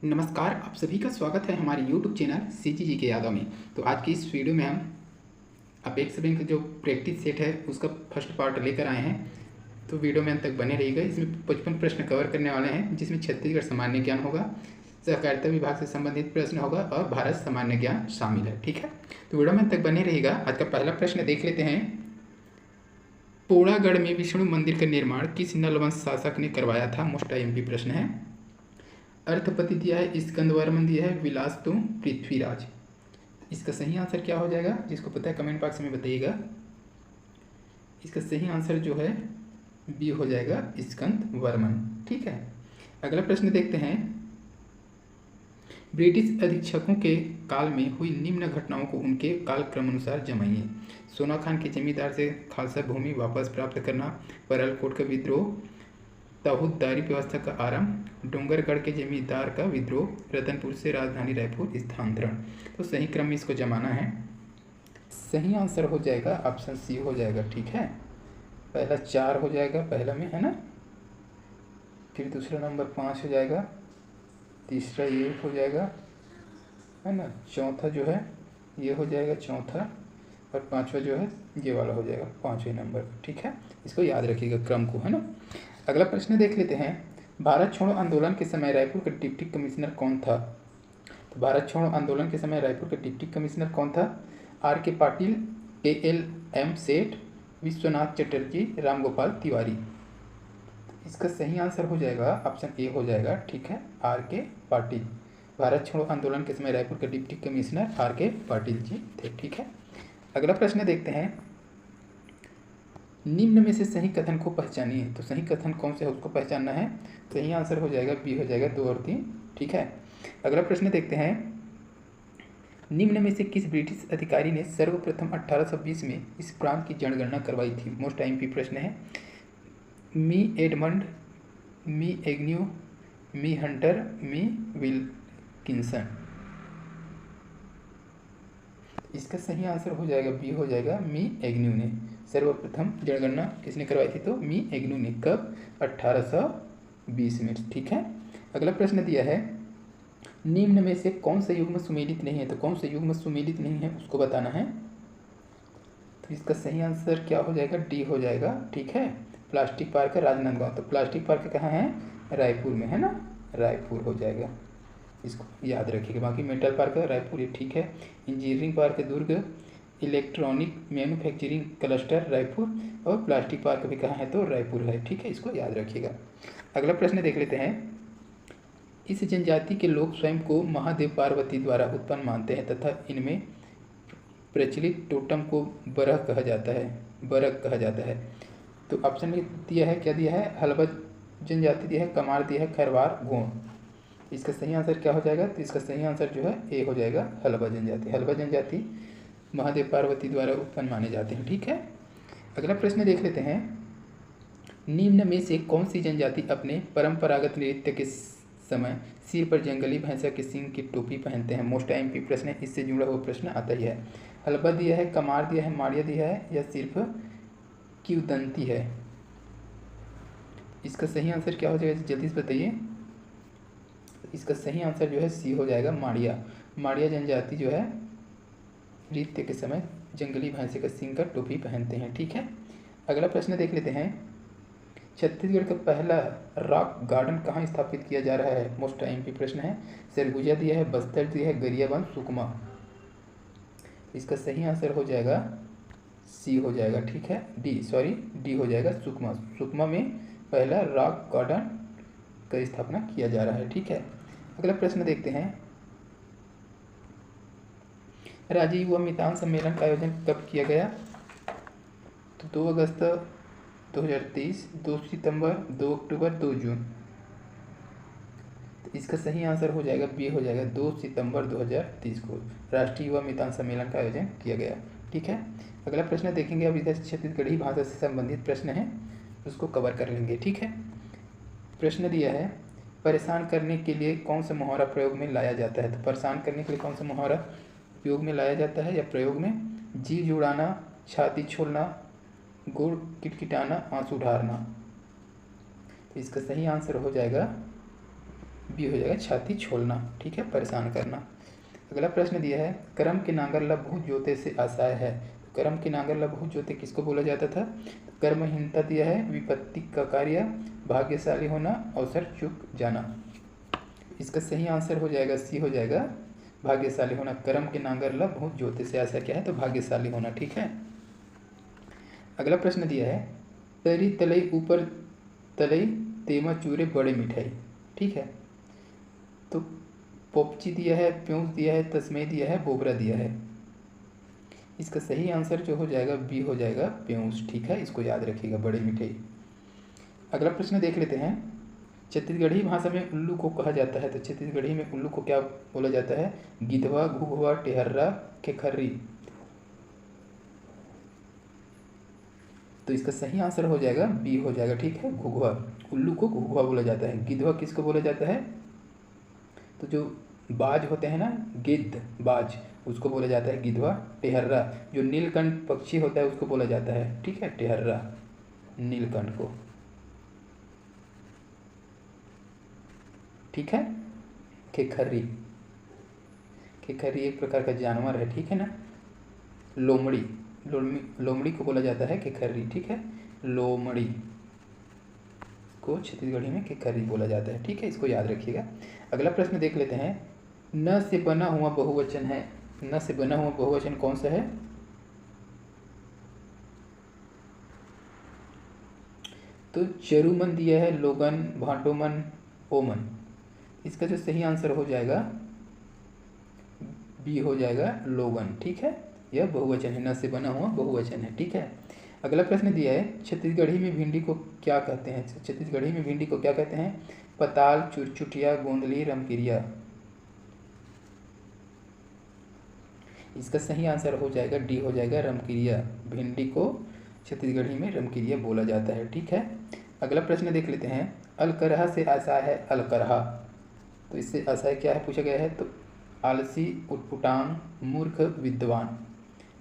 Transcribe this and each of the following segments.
नमस्कार, आप सभी का स्वागत है हमारे YouTube चैनल CGG के यादों में। तो आज की इस वीडियो में हम अपेक्स बैंक जो प्रैक्टिस सेट है उसका फर्स्ट पार्ट लेकर आए हैं। तो वीडियो में अंत तक बने रहिएगा। इसमें 55 प्रश्न कवर करने वाले हैं, जिसमें छत्तीसगढ़ सामान्य ज्ञान होगा, सहकारिता विभाग से संबंधित प्रश्न होगा और भारत सामान्य ज्ञान शामिल है। ठीक है, तो वीडियो में अंत तक बने रहिएगा। आज का पहला प्रश्न देख लेते हैं। पोड़ागढ़ में विष्णु मंदिर का निर्माण किस नलवंश शासक ने करवाया था? मोस्ट IMP प्रश्न है। अर्थपति दिया है स्कंदवर्मन, दिया है विलास तुम पृथ्वीराज। इसका सही आंसर क्या हो जाएगा? जिसको पता है कमेंट बॉक्स में बताइएगा। इसका सही आंसर जो है बी हो जाएगा स्कंदवर्मन। ठीक है, अगला प्रश्न देखते हैं। ब्रिटिश अधीक्षकों के काल में हुई निम्न घटनाओं को उनके कालक्रम अनुसार जमाइए। सोना खान के जमींदार से खालसा भूमि वापस प्राप्त करना, परलकोट का विद्रोह, ताहूदारी व्यवस्था का आरंभ, डोंगरगढ़ के जमींदार का विद्रोह, रतनपुर से राजधानी रायपुर स्थानांतरण। तो सही क्रम में इसको जमाना है। सही आंसर हो जाएगा ऑप्शन सी हो जाएगा। ठीक है, पहला 4 हो जाएगा पहला में, है ना। फिर दूसरा नंबर 5 हो जाएगा, तीसरा ये हो जाएगा, है ना। चौथा जो है ये हो जाएगा चौथा, और पांचवा जो है ये वाला हो जाएगा 5वें नंबर। ठीक है, इसको याद रखिएगा क्रम को, है ना। अगला प्रश्न देख लेते हैं। भारत छोड़ो आंदोलन के समय रायपुर का डिप्टी कमिश्नर कौन था? तो भारत छोड़ो आंदोलन के समय रायपुर का डिप्टी कमिश्नर कौन था? R.K. पाटिल, ALM सेठ, विश्वनाथ चटर्जी, रामगोपाल तिवारी। इसका सही आंसर हो जाएगा ऑप्शन ए हो जाएगा। ठीक है, R.K. पाटिल। भारत छोड़ो आंदोलन के समय रायपुर के deputy commissioner R.K. Patil ji थे। ठीक है, अगला प्रश्न देखते हैं। निम्न में से सही कथन को पहचानिए। तो सही कथन कौन से है उसको पहचानना है। सही आंसर हो जाएगा बी हो जाएगा 2 और 3। ठीक है, अगला प्रश्न देखते हैं। निम्न में से किस ब्रिटिश अधिकारी ने सर्वप्रथम 1820 में इस प्रांत की जनगणना करवाई थी? मोस्ट IMP प्रश्न है। मी एडमंड, मी एग्न्यू, मी हंटर, मी विल्किंसन। इसका सही आंसर हो जाएगा बी हो जाएगा मी एग्न्यू ने। सर्वप्रथम जनगणना किसने करवाई थी? तो मी एग्न्यू ने। कब? 1820 में। ठीक है, अगला प्रश्न दिया है। निम्न में से कौन सा युग्म सुमेलित नहीं है? तो कौन सा युग्म सुमेलित नहीं है उसको बताना है। तो इसका सही आंसर क्या हो जाएगा? डी हो जाएगा। ठीक है, प्लास्टिक पार्क राजनांदगांव। तो प्लास्टिक पार्क कहाँ है? रायपुर में, है ना। रायपुर हो जाएगा, इसको याद रखिएगा। बाकी मेटल पार्क है रायपुर, ये ठीक है। इंजीनियरिंग पार्क है दुर्ग, इलेक्ट्रॉनिक मैन्युफैक्चरिंग क्लस्टर रायपुर, और प्लास्टिक पार्क भी कहाँ है? तो रायपुर है। ठीक है, इसको याद रखिएगा। अगला प्रश्न देख लेते हैं। इस जनजाति के लोग स्वयं को महादेव पार्वती द्वारा उत्पन्न मानते हैं तथा इनमें प्रचलित टोटम को बरह कहा जाता है, बरक कहा जाता है। तो ऑप्शन में दिया है, क्या दिया है? हलबा जनजाति दिया है, कमार दिया है, खरवार, गोंड। इसका सही आंसर क्या हो जाएगा? तो इसका सही आंसर जो है ए हो जाएगा, हलबा जनजाति। हलबा जनजाति महादेव पार्वती द्वारा उत्पन्न माने जाते हैं। ठीक है, अगला प्रश्न देख लेते हैं। निम्न में से कौन सी जनजाति अपने परंपरागत नृत्य के समय सिर पर जंगली भैंसा के सींग की टोपी पहनते हैं? मोस्ट IMP प्रश्न है, इससे जुड़ा हुआ प्रश्न आता ही है। हलबा दिया है, कमार दिया है, माड़िया दिया है, या सिर्फ किंवदंती है? इसका सही आंसर क्या हो जाएगा? जल्दी से बताइए। इसका सही आंसर जो है सी हो जाएगा, माड़िया। माड़िया जनजाति जो है नृत्य के समय जंगली भैंसे का सींग का टोपी पहनते हैं। ठीक है, अगला प्रश्न देख लेते हैं। छत्तीसगढ़ का पहला रॉक गार्डन कहाँ स्थापित किया जा रहा है? मोस्ट IMP प्रश्न है। सरगुजा दिया है, बस्तर दिया है, गरियाबंद, सुकमा। इसका सही आंसर हो जाएगा सी हो जाएगा। ठीक है, डी हो जाएगा, सुकमा। सुकमा में पहला रॉक गार्डन का स्थापना किया जा रहा है। ठीक है, अगला प्रश्न देखते हैं। राज्य युवा मितान सम्मेलन का आयोजन कब किया गया? तो 2 अगस्त 2023, 2 सितंबर, 2 अक्टूबर, 2 जून। तो इसका सही आंसर हो जाएगा बी हो जाएगा, 2 सितंबर 2023 को राष्ट्रीय युवा मितान सम्मेलन का आयोजन किया गया। ठीक है, अगला प्रश्न देखेंगे। अब इधर छत्तीसगढ़ी भाषा से संबंधित प्रश्न है, उसको कवर कर लेंगे। ठीक है, प्रश्न दिया है। परेशान करने के लिए कौन सा मुहावरा प्रयोग में लाया जाता है? तो परेशान करने के लिए कौन सा मुहावरा उपयोग में लाया जाता है या प्रयोग में? जी जुड़ाना, छाती छोड़ना, गुड़ किटकिटाना, आंसू ढारना। तो इसका सही आंसर हो जाएगा बी हो जाएगा छाती छोड़ना, ठीक है, परेशान करना। अगला प्रश्न दिया है करम के नांगर ला बहुत जोते से आशय है। कर्म के नांगर ला बहुत जोते किसको बोला जाता था? कर्महीनता दिया है, विपत्ति का कार्य, भाग्यशाली होना, अवसर चूक जाना। इसका सही आंसर हो जाएगा सी हो जाएगा भाग्यशाली होना। कर्म के नांगर ला बहुत जोते से आशय क्या है? तो भाग्यशाली होना, ठीक है। अगला प्रश्न दिया है तरी तलई ऊपर तलई तेमा चूरे बड़े मिठाई, ठीक है। तो पोपची दिया है, प्यूस दिया है, तस्मै दिया है, बोबरा दिया है। इसका सही आंसर जो हो जाएगा बी हो जाएगा प्यूस, ठीक है, इसको याद रखिएगा, बड़े मिठाई। अगला प्रश्न देख लेते हैं छत्तीसगढ़ी भाषा में उल्लू को कहा जाता है। तो छत्तीसगढ़ी में उल्लू को क्या बोला जाता है? गिधवा, घुघवा, टेहर्रा, खेखर्री। तो इसका सही आंसर हो जाएगा बी हो जाएगा, ठीक है, घुघवा। उल्लू को घुघवा बोला जाता है। गिधवा किसको बोला जाता है? तो जो बाज होते हैं ना, गिद्ध बाज, उसको बोला जाता है गिधवा। टेहर्रा जो नीलकंठ पक्षी होता है उसको बोला जाता है, ठीक है, टेहर्रा, नीलकंठ को, ठीक है। खेखर्री, खेखर्री एक प्रकार का जानवर है, ठीक है ना। लोमड़ी, लोमड़ी को बोला जाता है खेखर्री, ठीक है, लोमड़ी को छत्तीसगढ़ी में खेखर्री बोला जाता है, ठीक है, इसको याद रखिएगा। अगला प्रश्न देख लेते हैं न से बना हुआ बहुवचन है। न से बना हुआ बहुवचन कौन सा है? तो चरुमन दिया है, लोगन, भाटोमन, ओमन। इसका जो सही आंसर हो जाएगा बी हो जाएगा लोगन, ठीक है, यह बहुवचन है, न से बना हुआ बहुवचन है, ठीक है। अगला प्रश्न दिया है छत्तीसगढ़ी में भिंडी को क्या कहते हैं? छत्तीसगढ़ी में भिंडी को क्या कहते हैं? पताल, चुरचुटिया, गोंदली, रमकिरिया। इसका सही आंसर हो जाएगा डी हो जाएगा रमकिरिया। भिंडी को छत्तीसगढ़ी में रमकिरिया बोला जाता है, ठीक है। अगला प्रश्न देख लेते हैं अलकरहा से आशय है अलकरहा। तो इससे आशय क्या है पूछा गया है? तो आलसी, उटपुटांग, मूर्ख, विद्वान।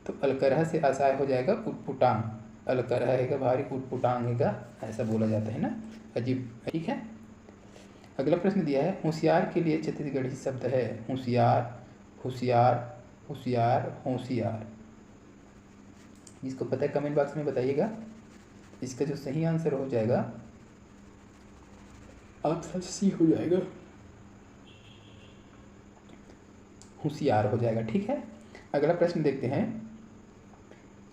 तो अलकरहा से आशय हो जाएगा उटपुटांग। अलकरहा है भारी, उटपुटांग है ऐसा बोला जाता है ना, अजीब, ठीक है। अगला प्रश्न दिया है होशियार के लिए छत्तीसगढ़ी शब्द है। होशियार, होशियार, होशियार, होशियार। जिसको पता है कमेंट बॉक्स में बताइएगा। इसका जो सही आंसर हो जाएगा ऑप्शन सी हो जाएगा, होशियार हो जाएगा, ठीक है। अगला प्रश्न देखते हैं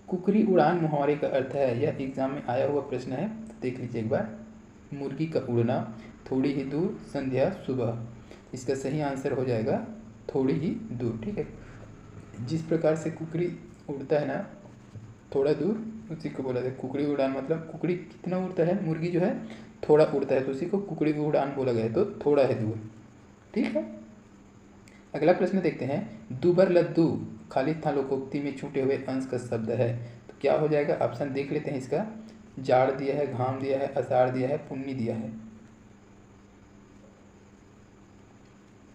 कुकरी उड़ान मुहावरे का अर्थ है। यह एग्जाम में आया हुआ प्रश्न है, तो देख लीजिए एक बार। मुर्गी का उड़ना, थोड़ी ही दूर, संध्या, सुबह। इसका सही आंसर हो जाएगा थोड़ी ही दूर, ठीक है। जिस प्रकार से कुकरी उड़ता है ना थोड़ा दूर, उसी को बोला जाता है कुकड़ी उड़ान। मतलब कुकड़ी कितना उड़ता है, मुर्गी जो है थोड़ा उड़ता है, तो उसी को कुकड़ी उड़ान बोला गया है, तो थोड़ा है दूर, ठीक है। अगला प्रश्न देखते हैं दुबर लद्दू खाली स्थानोक्ति में छूटे हुए अंश का शब्द है। तो क्या हो जाएगा? ऑप्शन देख लेते हैं इसका। जाड़ दिया है, घाम दिया है, आषाढ़ दिया है, पुन्नी दिया है।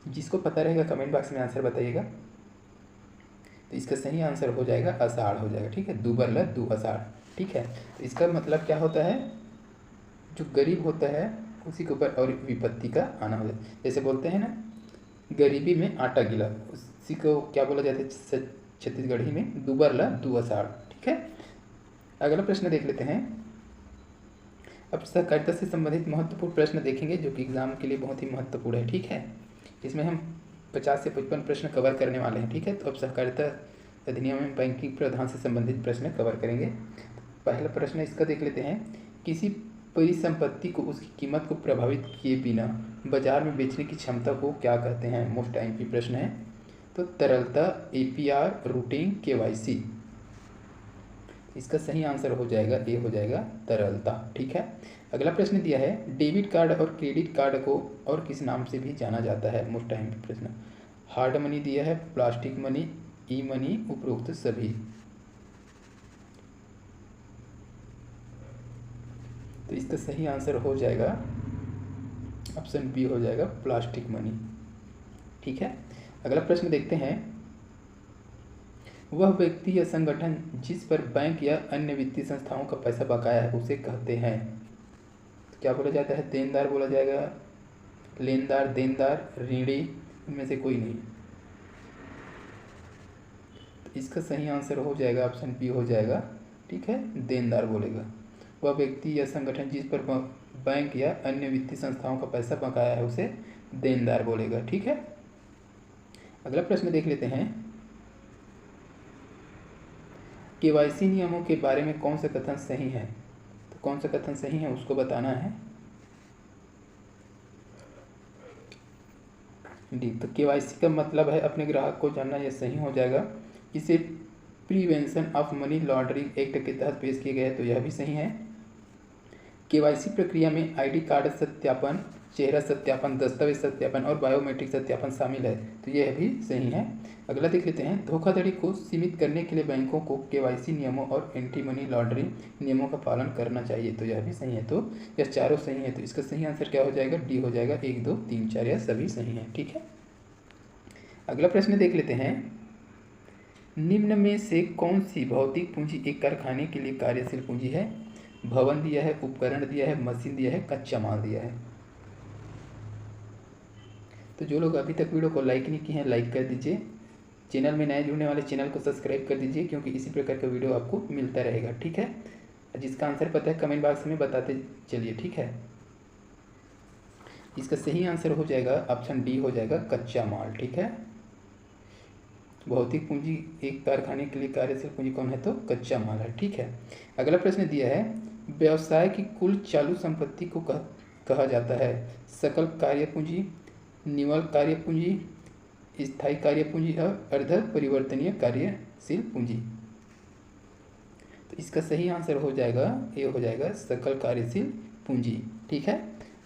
जिसको पता रहेगा कमेंट बॉक्स में आंसर बताइएगा। तो इसका सही आंसर हो जाएगा आषाढ़ हो जाएगा, ठीक है, दुबर लद्दू आषाढ़, ठीक है। तो इसका मतलब क्या होता है? जो गरीब होता है उसी के ऊपर और विपत्ति का आना हो जाता है। जैसे बोलते हैं ना गरीबी में आटा गिला, उसी को क्या बोला जाता है छत्तीसगढ़ी में? दुबर लद्दू आषाढ़, ठीक है। अगला प्रश्न देख लेते हैं। अब सहकारिता से संबंधित महत्वपूर्ण प्रश्न देखेंगे जो कि एग्जाम के लिए बहुत ही महत्वपूर्ण है, ठीक है। इसमें हम 50 से 55 प्रश्न कवर करने वाले हैं, ठीक है। तो अब सहकारिता अधिनियम में बैंकिंग प्रावधान से संबंधित प्रश्न कवर करेंगे। पहला प्रश्न इसका देख लेते हैं किसी परिसंपत्ति को उसकी कीमत को प्रभावित किए बिना बाजार में बेचने की क्षमता को क्या कहते हैं? मोस्ट आईएमपी प्रश्न है। तो तरलता, एपीआर, रूटिंग, केवाईसी। इसका सही आंसर हो जाएगा ए हो जाएगा तरलता, ठीक है। अगला प्रश्न दिया है डेबिट कार्ड और क्रेडिट कार्ड को और किस नाम से भी जाना जाता है? मोस्ट आईएमपी प्रश्न। हार्ड मनी दिया है, प्लास्टिक मनी, ई मनी, उपरोक्त सभी। तो इसका सही आंसर हो जाएगा ऑप्शन बी हो जाएगा प्लास्टिक मनी, ठीक है। अगला प्रश्न देखते हैं वह व्यक्ति या संगठन जिस पर बैंक या अन्य वित्तीय संस्थाओं का पैसा बकाया है उसे कहते हैं। तो क्या बोला जाता है? देनदार बोला जाएगा, लेनदार, देनदार, ऋणी, इनमें से कोई नहीं। तो इसका सही आंसर हो जाएगा ऑप्शन बी हो जाएगा, ठीक है, देनदार बोलेगा। वह व्यक्ति या संगठन जिस पर बैंक या अन्य वित्तीय संस्थाओं का पैसा बकाया है उसे देनदार बोलेगा, ठीक है। अगला प्रश्न देख लेते हैं। केवाईसी नियमों के बारे में कौन सा कथन सही है? तो कौन सा कथन सही है उसको बताना है। डी, तो केवाईसी का मतलब है अपने ग्राहक को जानना, यह सही हो जाएगा। इसे prevention of money laundering act के तहत पेश किए गए हैं, तो यह भी सही है। केवाईसी प्रक्रिया में आईडी कार्ड सत्यापन, चेहरा सत्यापन, दस्तावेज सत्यापन और बायोमेट्रिक सत्यापन शामिल है, तो यह भी सही है। अगला देख लेते हैं। धोखाधड़ी को सीमित करने के लिए बैंकों को केवाईसी नियमों और एंटी मनी लॉन्ड्रिंग नियमों का पालन करना चाहिए, तो यह भी सही है। तो यह चारों सही है, तो इसका सही आंसर क्या हो जाएगा? डी हो जाएगा। 1, 2, 3, 4 यह सभी सही है, ठीक है। अगला प्रश्न देख लेते हैं। निम्न में से कौन सी भौतिक पूंजी एक कारखाने के लिए कार्यशील पूंजी है? भवन दिया है, उपकरण दिया है, मशीन दिया है, कच्चा माल दिया है। तो जो लोग अभी तक वीडियो को लाइक नहीं किए हैं लाइक कर दीजिए। चैनल में नए जुड़ने वाले चैनल को सब्सक्राइब कर दीजिए, क्योंकि इसी प्रकार का वीडियो आपको मिलता रहेगा, ठीक है। जिसका आंसर पता है कमेंट बॉक्स में बताते चलिए, ठीक है। इसका सही आंसर हो जाएगा ऑप्शन डी हो जाएगा, कच्चा माल, ठीक है। भौतिक पूंजी एक कारखाने के लिए कार्यशील पूंजी कौन है? तो कच्चा माल है, ठीक है। अगला प्रश्न दिया है। व्यवसाय की कुल चालू संपत्ति को कहा जाता है सकल कार्य पूंजी, निवल कार्य पूंजी, स्थायी कार्य पूंजी और अर्ध परिवर्तनीय कार्यशील पूंजी। तो इसका सही आंसर हो जाएगा, ये हो जाएगा सकल कार्यशील पूंजी, ठीक है।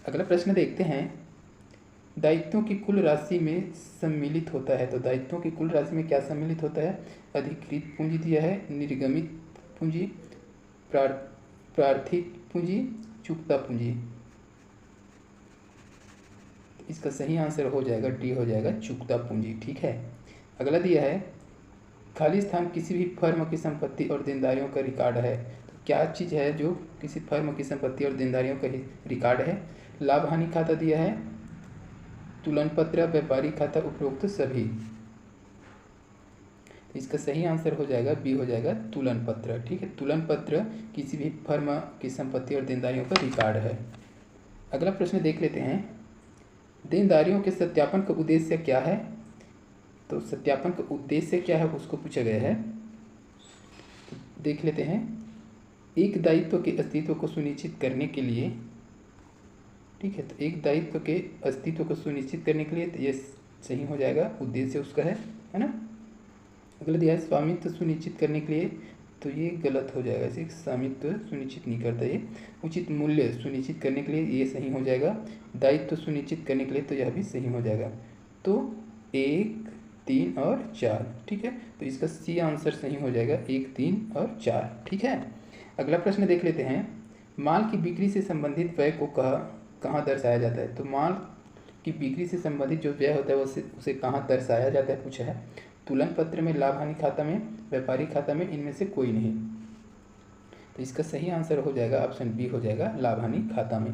अगला प्रश्न देखते हैं। दायित्वों की कुल राशि में सम्मिलित होता है, तो दायित्वों की कुल राशि में क्या सम्मिलित होता है? अधिकृत पूंजी दिया है, निर्गमित पूंजी, प्रार्थित पूंजी, चुकता पूंजी। इसका सही आंसर हो जाएगा डी हो जाएगा, चुकता पूंजी, ठीक है। अगला दिया है। खाली स्थान किसी भी फर्म की संपत्ति और देनदारियों का रिकॉर्ड है, तो क्या चीज़ है जो किसी फर्म की संपत्ति और देनदारियों का रिकॉर्ड है? लाभ हानि खाता दिया है, तुलन पत्र, व्यापारिक खाता, उपरोक्त सभी। तो इसका सही आंसर हो जाएगा बी हो जाएगा, तुलन पत्र, ठीक है। तुलन पत्र किसी भी फर्म की संपत्ति और देनदारियों का रिकॉर्ड है। अगला प्रश्न देख लेते हैं। देनदारियों के सत्यापन का उद्देश्य क्या है? तो सत्यापन का उद्देश्य क्या है उसको पूछा गया है, तो देख लेते हैं। एक दायित्व के अस्तित्व को सुनिश्चित करने के लिए, ठीक है, तो एक दायित्व के अस्तित्व को सुनिश्चित करने के लिए, तो ये सही हो जाएगा, उद्देश्य उसका है ना। अगला दिया है स्वामित्व सुनिश्चित करने के लिए, तो ये गलत हो जाएगा, इसे स्वामित्व सुनिश्चित नहीं करता ये। उचित मूल्य सुनिश्चित करने के लिए, ये सही हो जाएगा। दायित्व सुनिश्चित करने के लिए, तो यह भी सही हो जाएगा। तो 1, 3 और 4, ठीक है। तो इसका सी आंसर सही हो जाएगा, 1, 3 और 4, ठीक है। अगला प्रश्न देख लेते हैं। माल की बिक्री से संबंधित व्यय को कहाँ दर्शाया जाता है? तो माल की बिक्री से संबंधित जो व्यय होता है उसे कहाँ दर्शाया जाता है पूछा है। तुलन पत्र में, लाभ हानि खाता में, व्यापारिक खाता में, इनमें से कोई नहीं। तो इसका सही आंसर हो जाएगा ऑप्शन बी हो जाएगा, लाभ हानि खाता में।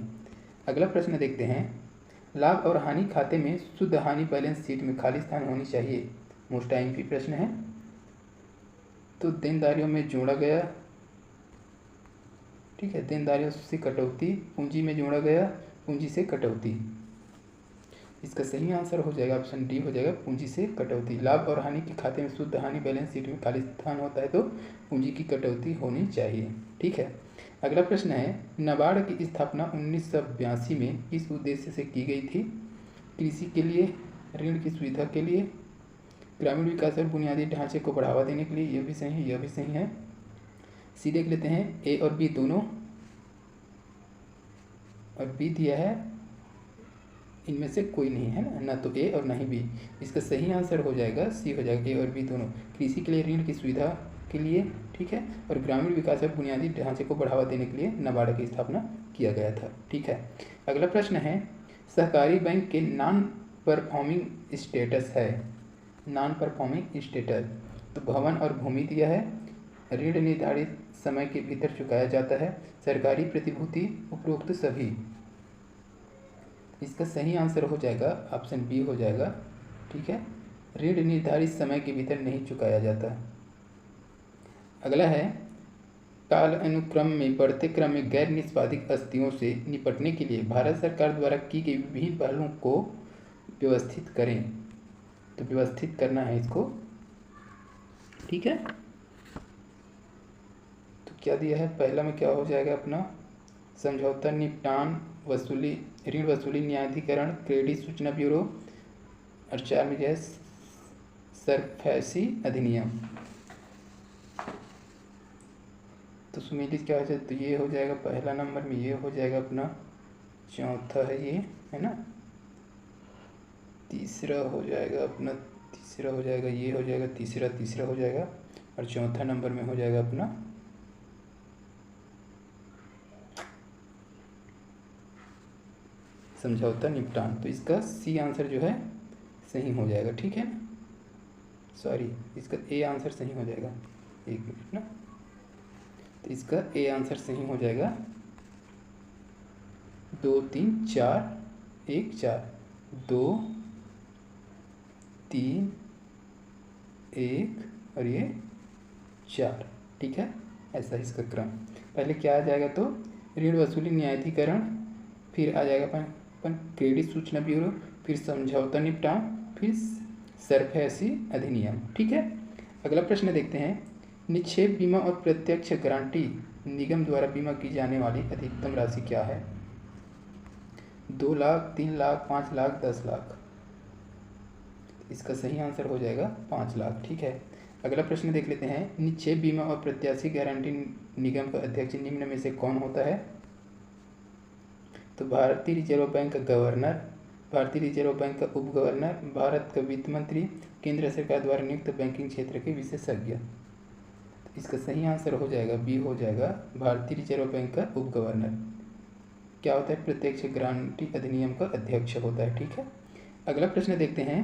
अगला प्रश्न देखते हैं। लाभ और हानि खाते में शुद्ध हानि बैलेंस शीट में खाली स्थान होनी चाहिए, मोस्ट आईएमपी प्रश्न है। तो देनदारियों में जोड़ा गया, ठीक है, देनदारियों से कटौती, पूंजी में जोड़ा गया, पूंजी से कटौती। इसका सही आंसर हो जाएगा ऑप्शन डी हो जाएगा, पूंजी से कटौती। लाभ और हानि के खाते में शुद्ध हानि बैलेंस शीट में खाली स्थान होता है, तो पूंजी की कटौती होनी चाहिए, ठीक है। अगला प्रश्न है। नाबार्ड की स्थापना 1982 में किस उद्देश्य से की गई थी? कृषि के लिए, ऋण की सुविधा के लिए, ग्रामीण विकास और बुनियादी ढांचे को बढ़ावा देने के लिए। यह भी सही है, यह भी सही है। सी देख लेते हैं। ए और बी दोनों, और बी दिया है, इनमें से कोई नहीं है ना तो ए और ना ही बी। इसका सही आंसर हो जाएगा सी हो जाएगा, ए और बी दोनों। कृषि के लिए, ऋण की सुविधा के लिए, ठीक है, और ग्रामीण विकास और बुनियादी ढांचे को बढ़ावा देने के लिए नाबार्ड की स्थापना किया गया था, ठीक है। अगला प्रश्न है। सहकारी बैंक के नॉन परफॉर्मिंग स्टेटस है, नॉन परफॉर्मिंग स्टेटस। तो भवन और भूमि दिया है, ऋण निर्धारित समय के भीतर चुकाया जाता है, सरकारी प्रतिभूति, उपरोक्त सभी। इसका सही आंसर हो जाएगा ऑप्शन बी हो जाएगा, ठीक है। ऋण निर्धारित समय के भीतर नहीं चुकाया जाता। अगला है, काल अनुक्रम में बढ़ते क्रम में गैर निष्पादित अस्थियों से निपटने के लिए भारत सरकार द्वारा की गई विभिन्न पहलों को व्यवस्थित करें। तो व्यवस्थित करना है इसको, ठीक है। तो क्या दिया है, पहला में क्या हो जाएगा अपना, समझौता निपटान वसूली ऋण वसूली न्यायाधिकरण क्रेडिट सूचना ब्यूरो, और 4 में जो है सरफेसी अधिनियम। तो सुमेलित क्या हो जाए, तो ये हो जाएगा पहला नंबर में, ये हो जाएगा अपना, चौथा है ये, है ना, तीसरा हो जाएगा अपना, तीसरा हो जाएगा ये, हो जाएगा तीसरा हो जाएगा, और चौथा नंबर में हो जाएगा अपना समझौता निपटान। तो इसका सी आंसर जो है सही हो जाएगा, ठीक है ना, सॉरी इसका ए आंसर सही हो जाएगा, एक मिनट ना। तो इसका ए आंसर सही हो जाएगा 2 3 4 1 4, 2 3 1 और ये 4, ठीक है। ऐसा ही इसका क्रम, पहले क्या आ जाएगा, तो ऋण वसूली न्यायाधिकरण, फिर आ जाएगा अपन क्रेडिट सूचना ब्यूरो, फिर समझौता निपटान, फिर सरफेसी अधिनियम, ठीक है। अगला प्रश्न देखते हैं, निक्षेप बीमा और प्रत्यक्ष गारंटी निगम द्वारा बीमा की जाने वाली अधिकतम राशि क्या है? 2 लाख, 3 लाख, 5 लाख, 10 लाख। इसका सही आंसर हो जाएगा 5 लाख, ठीक है। अगला प्रश्न देख लेते हैं, निक्षेप बीमा और प्रत्याशी गारंटी निगम का अध्यक्ष निम्न में से कौन होता है? तो भारतीय रिजर्व बैंक का गवर्नर, भारतीय रिजर्व बैंक का उप गवर्नर, भारत का वित्त मंत्री, केंद्र सरकार द्वारा नियुक्त बैंकिंग क्षेत्र के विशेषज्ञ। इसका सही आंसर हो जाएगा बी हो जाएगा, भारतीय रिजर्व बैंक का उप गवर्नर। क्या होता है? प्रत्यक्ष गारंटी अधिनियम का अध्यक्ष होता है, ठीक है। अगला प्रश्न देखते हैं,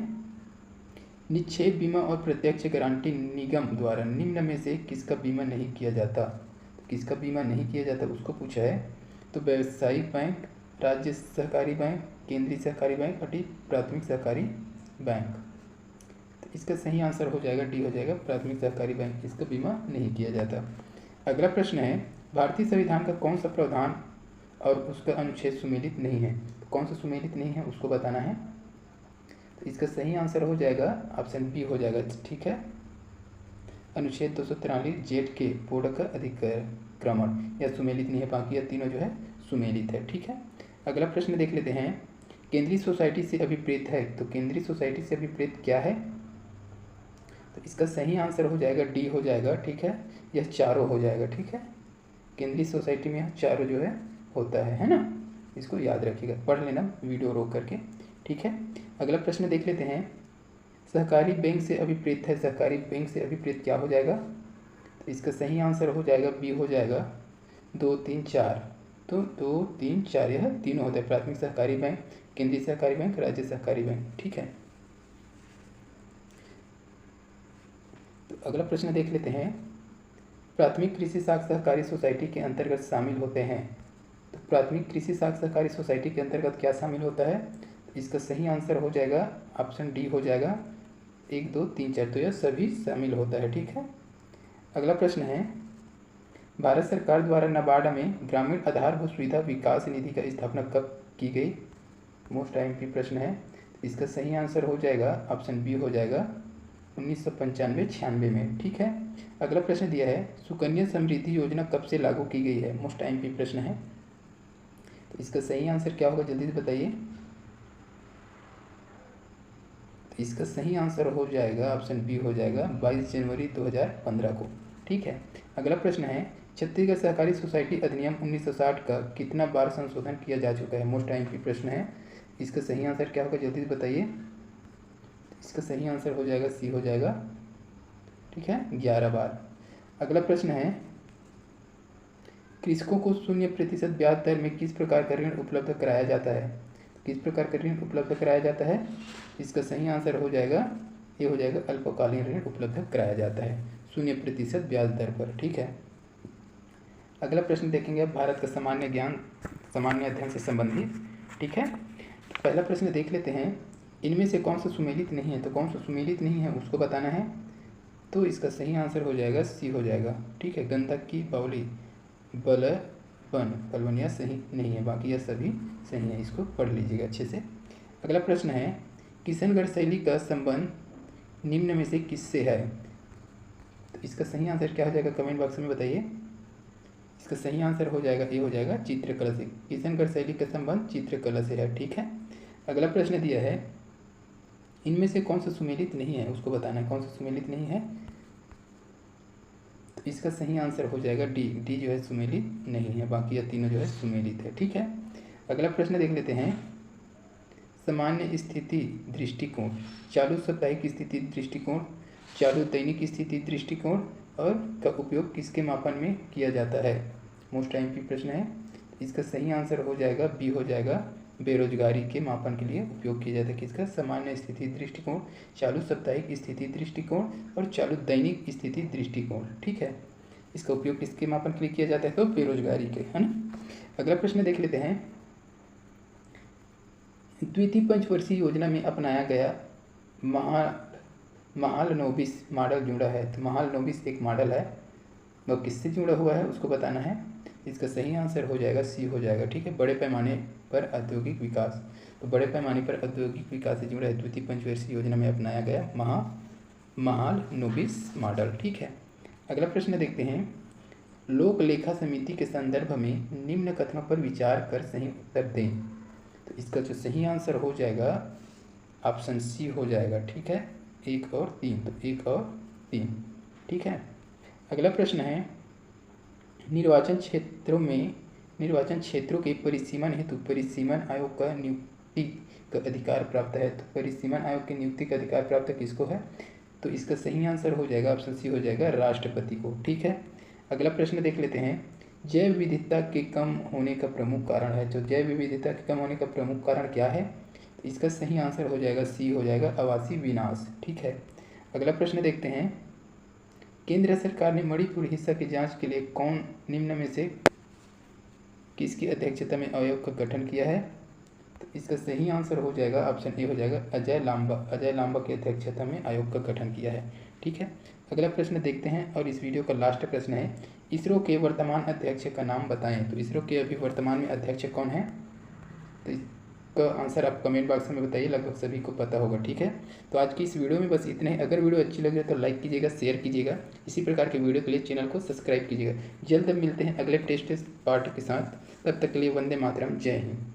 निक्षेप बीमा और प्रत्यक्ष गारंटी निगम द्वारा निम्न में से किसका बीमा नहीं किया जाता? किसका बीमा नहीं किया जाता उसको पूछा है। तो व्यावसायिक बैंक, राज्य सहकारी बैंक, केंद्रीय सहकारी बैंक और प्राथमिक सहकारी बैंक। तो इसका सही आंसर हो जाएगा डी हो जाएगा, प्राथमिक सहकारी बैंक, इसका बीमा नहीं किया जाता। अगला प्रश्न है, भारतीय संविधान का कौन सा प्रावधान और उसका अनुच्छेद सुमेलित नहीं है? तो कौन सा सुमेलित नहीं है उसको बताना है। तो इसका सही आंसर हो जाएगा ऑप्शन बी हो जाएगा, ठीक है। अनुच्छेद 243 जेड के पूर्ण का अधिक्रमण या सुमेलित नहीं है, बाकी यह तीनों जो है सुमेलित है, ठीक है। अगला प्रश्न देख लेते हैं, केंद्रीय सोसाइटी से अभिप्रेत है। तो केंद्रीय सोसाइटी से अभिप्रेत क्या है? तो इसका सही आंसर हो जाएगा डी हो जाएगा, ठीक है। यह चारों हो जाएगा, ठीक है। केंद्रीय सोसाइटी में यह चारों जो है होता है ना, इसको याद रखिएगा, पढ़ लेना वीडियो रोक करके, ठीक है। अगला प्रश्न देख लेते हैं, सहकारी बैंक से अभिप्रेत है, सहकारी बैंक से अभिप्रेत क्या हो जाएगा? तो इसका सही आंसर हो जाएगा बी हो जाएगा 2 3 4। तो 2 3 4 यह तीनों होते हैं, प्राथमिक सहकारी बैंक, केंद्रीय सहकारी बैंक, राज्य सहकारी बैंक, ठीक है। तो अगला प्रश्न देख लेते हैं, प्राथमिक कृषि साख सहकारी सोसाइटी के अंतर्गत शामिल होते हैं। तो प्राथमिक कृषि साख सहकारी सोसाइटी के अंतर्गत क्या शामिल होता है? तो इसका सही आंसर हो जाएगा ऑप्शन डी हो जाएगा 1 2 3 4। तो यह सभी शामिल होता है, ठीक है। अगला प्रश्न है, भारत सरकार द्वारा नाबार्ड में ग्रामीण आधारभूत सुविधा विकास निधि का स्थापना कब की गई? मोस्ट आईएमपी प्रश्न है। इसका सही आंसर हो जाएगा ऑप्शन बी हो जाएगा 1995-96 में, ठीक है। अगला प्रश्न दिया है, सुकन्या समृद्धि योजना कब से लागू की गई है? मोस्ट आईएमपी प्रश्न है। तो इसका सही आंसर क्या होगा जल्दी से बताइए। तो इसका सही आंसर हो जाएगा ऑप्शन बी हो जाएगा 22 जनवरी 2015 को, ठीक है। अगला प्रश्न है, छत्तीसगढ़ सहकारी सोसाइटी अधिनियम 1960 का कितना बार संशोधन किया जा चुका है? मोस्ट आईएमपी प्रश्न है। इसका सही आंसर क्या होगा जल्दी से बताइए। इसका सही आंसर हो जाएगा सी हो जाएगा, ठीक है, 11 बार। अगला प्रश्न है, कृषकों को 0% ब्याज दर में किस प्रकार का ऋण उपलब्ध कराया जाता है? किस प्रकार का ऋण उपलब्ध कराया जाता है? इसका सही आंसर हो जाएगा ये हो जाएगा, अल्पकालीन ऋण उपलब्ध कराया जाता है 0% ब्याज दर पर, ठीक है। अगला प्रश्न देखेंगे, भारत का सामान्य ज्ञान सामान्य अध्ययन से संबंधित, ठीक है। पहला प्रश्न देख लेते हैं, इनमें से कौन सा सुमेलित नहीं है, तो कौन सा सुमेलित नहीं है उसको बताना है। तो इसका सही आंसर हो जाएगा सी हो जाएगा, ठीक है। गंधक की बावली बलवन यह सही नहीं है, बाकी यह सभी सही है, इसको पढ़ लीजिएगा अच्छे से। अगला प्रश्न है, किशनगढ़ शैली का संबंध निम्न में से किससे है, तो इसका सही आंसर क्या हो जाएगा कमेंट बॉक्स में बताइए। इसका सही आंसर हो जाएगा ये हो जाएगा चित्रकला से। किशनगढ़ शैली का संबंध चित्रकला से है, ठीक है। अगला प्रश्न दिया है, इनमें से कौन सा सुमेलित नहीं है उसको बताना है, कौन सा सुमेलित नहीं है, तो इसका सही आंसर हो जाएगा डी जो है सुमेलित नहीं है, बाकी यह तीनों जो है सुमेलित है, ठीक है। अगला प्रश्न देख लेते हैं, सामान्य स्थिति दृष्टिकोण, चालू साप्ताहिक स्थिति दृष्टिकोण, चालू दैनिक स्थिति दृष्टिकोण और का उपयोग किसके मापन में किया जाता है, मोस्ट टाइम प्रश्न है। इसका सही आंसर हो जाएगा बी हो जाएगा, बेरोजगारी के मापन के लिए उपयोग किया जाता है किसका, सामान्य स्थिति दृष्टिकोण, चालू साप्ताहिक स्थिति दृष्टिकोण और चालू दैनिक स्थिति दृष्टिकोण, ठीक है। इसका उपयोग किसके मापन के लिए किया जाता है, तो बेरोजगारी के, है ना। अगला प्रश्न देख लेते हैं, द्वितीय पंचवर्षीय योजना में अपनाया गया महालनोबिस मॉडल जुड़ा है, तो महालनोबिस एक मॉडल है, वह किससे जुड़ा हुआ है उसको बताना है। इसका सही आंसर हो जाएगा सी हो जाएगा, ठीक है। बड़े पैमाने पर औद्योगिक विकास, तो बड़े पैमाने पर औद्योगिक विकास से जुड़ा है द्वितीय पंचवर्षीय योजना में अपनाया गया महालनोबिस मॉडल, ठीक है। अगला प्रश्न देखते हैं, लोक लेखा समिति के संदर्भ में निम्न कथनों पर विचार कर सही उत्तर दें, तो इसका जो सही आंसर हो जाएगा ऑप्शन सी हो जाएगा, ठीक है। 1 और 3, तो 1 और 3, ठीक है। अगला प्रश्न है, निर्वाचन क्षेत्रों के परिसीमन हेतु परिसीमन आयोग का नियुक्ति का अधिकार प्राप्त है, तो परिसीमन आयोग की नियुक्ति का अधिकार प्राप्त किसको है, तो इसका सही आंसर हो जाएगा ऑप्शन सी हो जाएगा राष्ट्रपति को, ठीक है। अगला प्रश्न देख लेते हैं, जैव विविधता के कम होने का प्रमुख कारण है, जो जैव विविधता के कम होने का प्रमुख कारण क्या है, तो इसका सही आंसर हो जाएगा सी हो जाएगा आवासीय विनाश, ठीक है। अगला प्रश्न देखते हैं, केंद्र सरकार ने मणिपुर हिस्सा की जांच के लिए कौन निम्न में से किसकी अध्यक्षता में आयोग का गठन किया है, तो इसका सही आंसर हो जाएगा ऑप्शन ए हो जाएगा अजय लांबा की अध्यक्षता में आयोग का गठन किया है, ठीक है। अगला प्रश्न देखते हैं और इस वीडियो का लास्ट प्रश्न है, इसरो के वर्तमान अध्यक्ष का नाम बताएं, तो इसरो के अभी वर्तमान में अध्यक्ष कौन है, तो इसका आंसर आप कमेंट बॉक्स में बताइए, लगभग सभी को पता होगा, ठीक है। तो आज की इस वीडियो में बस इतने ही। अगर वीडियो अच्छी लगे तो लाइक कीजिएगा, शेयर कीजिएगा, इसी प्रकार के वीडियो के लिए चैनल को सब्सक्राइब कीजिएगा। जल्द मिलते हैं अगले टेस्ट पार्ट के साथ, तब तक के लिए वंदे मातरम, जय हिंद।